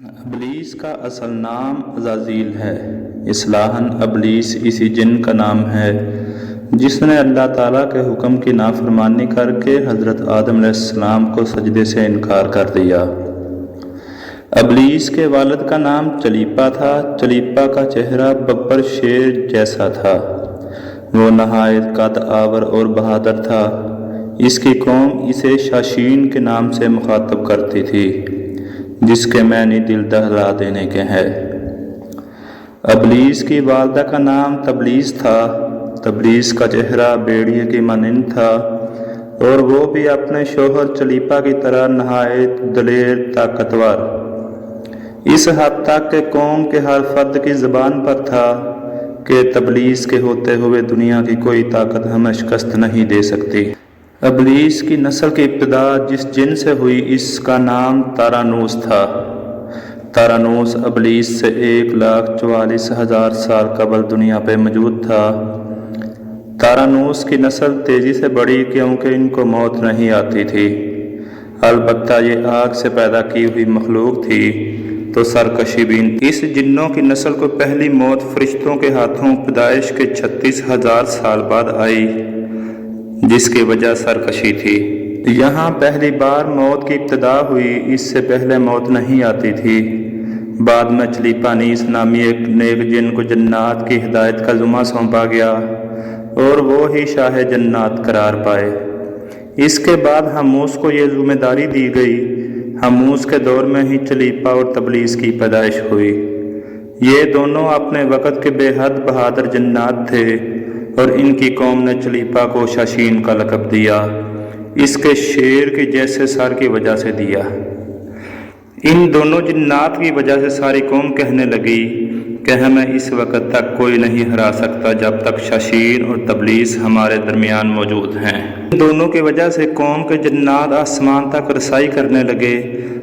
ابلیس کا اصل نام عزازیل ہے۔ اصطلاحاً ابلیس اسی جن کا نام ہے جس نے اللہ تعالیٰ کے حکم کی نافرمانی کر کے حضرت آدم علیہ السلام کو سجدے سے انکار کر دیا۔ ابلیس کے والد کا نام چلیپا تھا۔ چلیپا کا چہرہ ببر شیر جیسا تھا۔ وہ نہایت قد آور اور بہادر تھا۔ اس کی قوم اسے شاشین کے نام سے مخاطب کرتی تھی، جس کے معنی دل دہلا دینے کے ہیں۔ ابلیس کی والدہ کا نام تبلیس تھا۔ تبلیس کا چہرہ بیڑیے کی مانند تھا اور وہ بھی اپنے شوہر چلیپا کی طرح نہایت دلیر طاقتور، اس حد تک کہ قوم کے ہر فرد کی زبان پر تھا کہ تبلیس کے ہوتے ہوئے دنیا کی کوئی طاقت ہمیں شکست نہیں دے سکتی۔ ابلیس کی نسل کی ابتدا جس جن سے ہوئی اس کا نام تارانوس تھا۔ تارانوس ابلیس سے 1,44,000 سال قبل دنیا پہ موجود تھا۔ تارانوس کی نسل تیزی سے بڑھی کیونکہ ان کو موت نہیں آتی تھی۔ البتہ یہ آگ سے پیدا کی ہوئی مخلوق تھی تو سرکشی بھی اس جنوں کی نسل کو پہلی موت فرشتوں کے ہاتھوں پیدائش کے 36,000 سال بعد آئی، جس کی وجہ سرکشی تھی۔ یہاں پہلی بار موت کی ابتدا ہوئی، اس سے پہلے موت نہیں آتی تھی۔ بعد میں چلیپانیس نامی ایک نیک جن کو جنات کی ہدایت کا ذمہ سونپا گیا اور وہ ہی شاہ جنات قرار پائے۔ اس کے بعد حموس کو یہ ذمہ داری دی گئی۔ حموس کے دور میں ہی چلیپا اور تبلیس کی پیدائش ہوئی۔ یہ دونوں اپنے وقت کے بے حد بہادر جنات تھے اور ان کی قوم نے چلیپا کو شاشین کا لقب دیا، اس کے شیر کے جیسے سر کی وجہ سے دیا۔ ان دونوں جنات کی وجہ سے ساری قوم کہنے لگی کہ ہمیں اس وقت تک کوئی نہیں ہرا سکتا جب تک شاشین اور تبلیس ہمارے درمیان موجود ہیں۔ ان دونوں کی وجہ سے قوم کے جنات آسمان تک رسائی کرنے لگے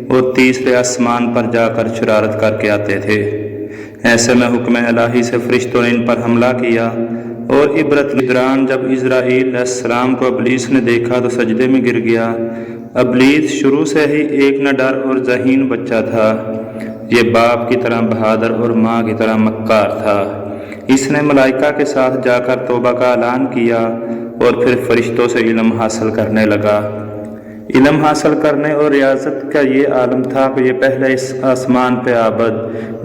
اور تیسرے آسمان پر جا کر شرارت کر کے آتے تھے۔ ایسے میں حکم الہی سے فرشتوں نے ان پر حملہ کیا اور عبرت دوران جب اسرائیل علیہ السلام کو ابلیس نے دیکھا تو سجدے میں گر گیا۔ ابلیس شروع سے ہی ایک نڈر اور ذہین بچہ تھا۔ یہ باپ کی طرح بہادر اور ماں کی طرح مکار تھا۔ اس نے ملائکہ کے ساتھ جا کر توبہ کا اعلان کیا اور پھر فرشتوں سے علم حاصل کرنے لگا۔ علم حاصل کرنے اور ریاضت کا یہ عالم تھا کہ یہ پہلے اس آسمان پہ عابد،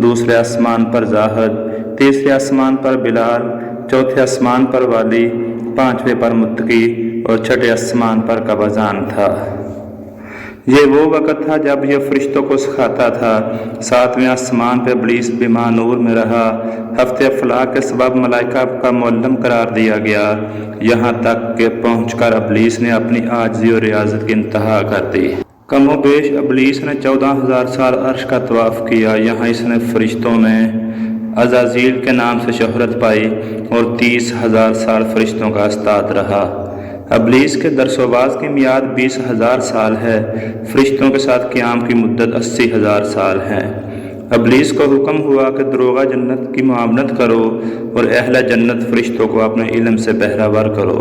دوسرے آسمان پر زاہد، تیسرے آسمان پر بلال، چوتھے آسمان پر والی، پانچویں پر متقی اور چھٹے آسمان پر قبضان تھا۔ یہ وہ وقت تھا جب یہ فرشتوں کو سکھاتا تھا۔ ساتویں آسمان پہ ابلیس بما نور میں رہا۔ ہفتے افلاک کے سبب ملائکہ کا معلم قرار دیا گیا، یہاں تک کہ پہنچ کر ابلیس نے اپنی عاجزی اور ریاضت کی انتہا کر دی۔ کم و بیش ابلیس نے 14,000 سال عرش کا طواف کیا۔ یہاں اس نے فرشتوں میں عزازیل کے نام سے شہرت پائی اور 30,000 سال فرشتوں کا استاد رہا۔ ابلیس کے درس و باز کی میعاد 20,000 سال ہے۔ فرشتوں کے ساتھ قیام کی مدت 80,000 سال ہے۔ ابلیس کو حکم ہوا کہ دروغہ جنت کی معاونت کرو اور اہل جنت فرشتوں کو اپنے علم سے بہرہ کرو۔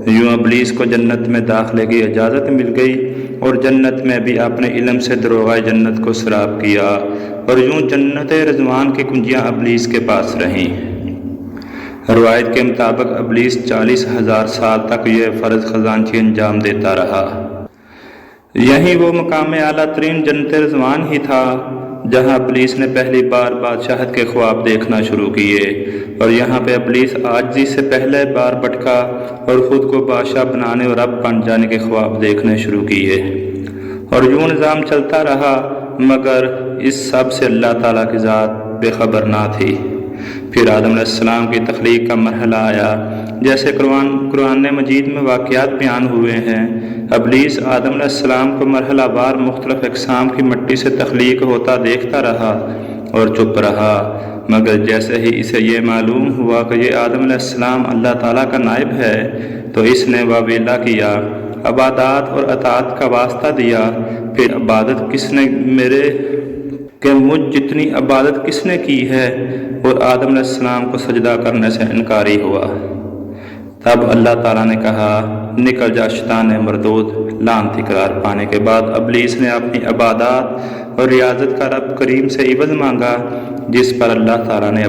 یوں ابلیس کو جنت میں داخلے کی اجازت مل گئی اور جنت میں بھی اپنے علم سے دروغہ جنت کو سراب کیا اور یوں جنت رضوان کی کنجیاں ابلیس کے پاس رہیں۔ روایت کے مطابق ابلیس 40,000 سال تک یہ فرض خزانچی انجام دیتا رہا۔ یہی وہ مقام اعلیٰ ترین جنت رضوان ہی تھا جہاں ابلیس نے پہلی بار بادشاہت کے خواب دیکھنا شروع کیے اور یہاں پہ ابلیس عاجزی سے پہلے بار بھٹکا اور خود کو بادشاہ بنانے اور رب بن جانے کے خواب دیکھنے شروع کیے اور یوں نظام چلتا رہا، مگر اس سب سے اللہ تعالیٰ کی ذات بے خبر نہ تھی۔ پھر آدم علیہ السلام کی تخلیق کا مرحلہ آیا، جیسے قرآن مجید میں واقعات بیان ہوئے ہیں۔ ابلیس آدم علیہ السلام کو مرحلہ وار مختلف اقسام کی مٹی سے تخلیق ہوتا دیکھتا رہا اور چپ رہا، مگر جیسے ہی اسے یہ معلوم ہوا کہ یہ آدم علیہ السلام اللہ تعالیٰ کا نائب ہے تو اس نے واویلا کیا، عبادات اور اطاعت کا واسطہ دیا۔ پھر عبادت کس نے میرے کہ مجھ جتنی عبادت کس نے کی ہے، اور آدم علیہ السلام کو سجدہ کرنے سے انکاری ہوا۔ تب اللہ تعالیٰ نے کہا نکل جا شیطان مردود۔ لعنتی قرار پانے کے بعد ابلیس نے اپنی عبادات اور ریاضت کا رب کریم سے عوض مانگا، جس پر اللہ تعالیٰ نے